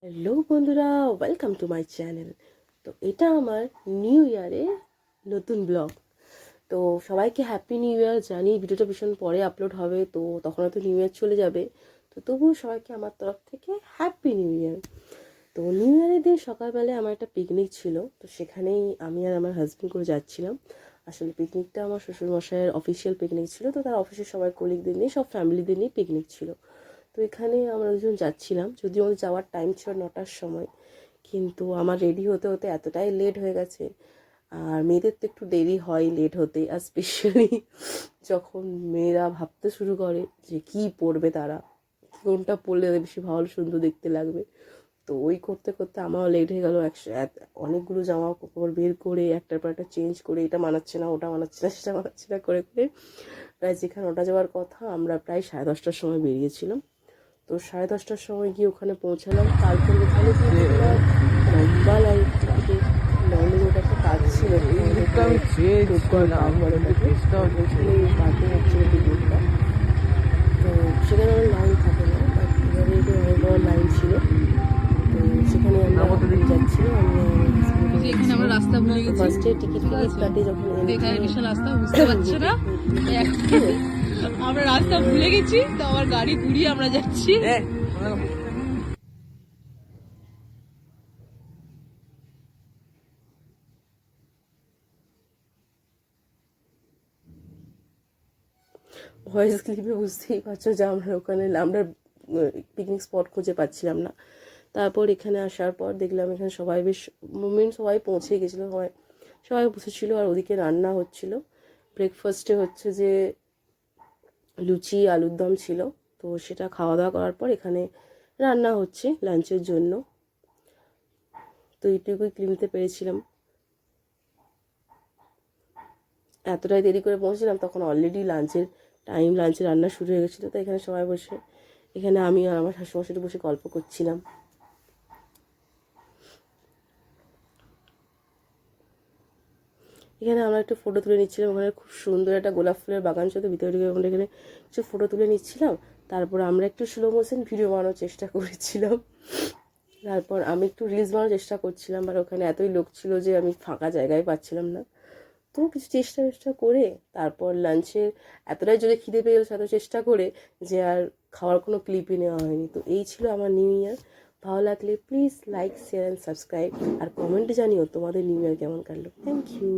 Hello বন্ধুরা, welcome to my channel. তো এটা আমার নিউ ইয়ারের নতুন ব্লগ। তো সবাইকে হ্যাপি নিউ ইয়ার। জানি ভিডিওটা ভীষণ পরে আপলোড হবে, তো তখন হয়তো নিউ ইয়ার চলে যাবে। তো তবুও সবাইকে আমার তরফ থেকে হ্যাপি নিউ ইয়ার। তো নিউ ইয়ারের দিন সকালবেলায় আমার একটা পিকনিক ছিল, তো সেখানেই আমি আর আমার হাজব্যান্ড করে যাচ্ছিলাম। আসলে পিকনিকটা আমার শ্বশুরমশাইয়ের অফিসিয়াল পিকনিক ছিল, তো তার অফিসের সবাই কলিগদের নিয়ে, সব ফ্যামিলিদের নিয়ে পিকনিক ছিল। তো এখানে আমরা দুজন যাচ্ছিলাম, যদিও আমাদের যাওয়ার টাইম ছিল 9টার সময়, কিন্তু আমার রেডি হতে হতে এতটাই লেট হয়ে গেছে। আর মেয়েদের তো একটু দেরি হয় লেট হতে, আর স্পেশালি যখন মেয়েরা ভাবতে শুরু করে যে কী পরবে, তারা কোনটা পরলে বেশি ভালো সুন্দর দেখতে লাগবে। তো ওই করতে করতে আমারও লেট হয়ে গেলো। অনেকগুলো জামা কাপড় বের করে একটার পর একটা চেঞ্জ করে, এটা মানাচ্ছে না, ওটা মানাচ্ছে না, সেটা মানাচ্ছে না করে করে প্রায় যেখানে ওটা যাওয়ার কথা আমরা প্রায় 10:30টার সময় বেরিয়েছিলাম। তো 10:30টার সময় গিয়ে ওখানে পৌঁছালাম। তারপর ওখানে কিন্তু লম্বা লাইন থেকে নর্মালি ওটা একটা কাজ ছিল, পার্কিং হচ্ছিল পিকনিকটা। তো সেখানে আমার লাইন থাকে না, বাট এবারে অনেক বড় লাইন ছিল। তো সেখানে আমরা যাচ্ছিলাম, আমরা রাস্তা ভুলে গেছি। ফার্স্টে টিকিট কাটে যখন বিশাল রাস্তা বুঝতে পারছে না, আমরা রাস্তা ভুলে গেছি, তো আমার গাড়ি ঘুরিয়ে আমরা যাচ্ছি। ভয়েস ক্লিপে বুঝতেই পারছো যে আমরা পিকনিক স্পট খুঁজে পাচ্ছিলাম না। তারপর এখানে আসার পর দেখলাম এখানে সবাই বেশ সবাই পৌঁছে গেছিলো, সবাই বসেছিল, আর ওদিকে রান্না হচ্ছিল। ব্রেকফাস্টে হচ্ছে যে লুচি আলুর দম ছিল, তো সেটা খাওয়া দাওয়া করার পর এখানে রান্না হচ্ছে লাঞ্চের জন্য। তো এইটুকুই ক্লিনতে পেরেছিলাম। এতটাই দেরি করে পৌঁছলাম, তখন অলরেডি লাঞ্চের রান্না শুরু হয়ে গেছিলো। তো এখানে সবাই বসে, এখানে আমি আর আমার শাশুড়ি বসে গল্প করছিলাম। এখানে আমরা একটু ফটো তুলে নিচ্ছিলাম। ওখানে খুব সুন্দর একটা গোলাপ ফুলের বাগান ছিল, ভিতরে ঢুকে আমরা এখানে কিছু ফটো তুলে নিচ্ছিলাম। তারপর আমরা একটু স্লো মোশন ভিডিও বানানোর চেষ্টা করেছিলাম। তারপর আমি একটু রিলস বানানোর চেষ্টা করছিলাম, আর ওখানে এতই লোক ছিল যে আমি ফাঁকা জায়গায় পাচ্ছিলাম না। তো কিছু চেষ্টা করে তারপর লাঞ্চের এতটাই যদি খিদে পেয়ে গেলো, এত চেষ্টা করে যে আর খাওয়ার কোনো ক্লিপই নেওয়া হয়নি। তো এই ছিল আমার নিউ ইয়ার। ভালো লাগলে please like, share and subscribe, আর কমেন্টে জানিও তোমাদের নিউ ইয়ার কেমন কাটলো। Thank you.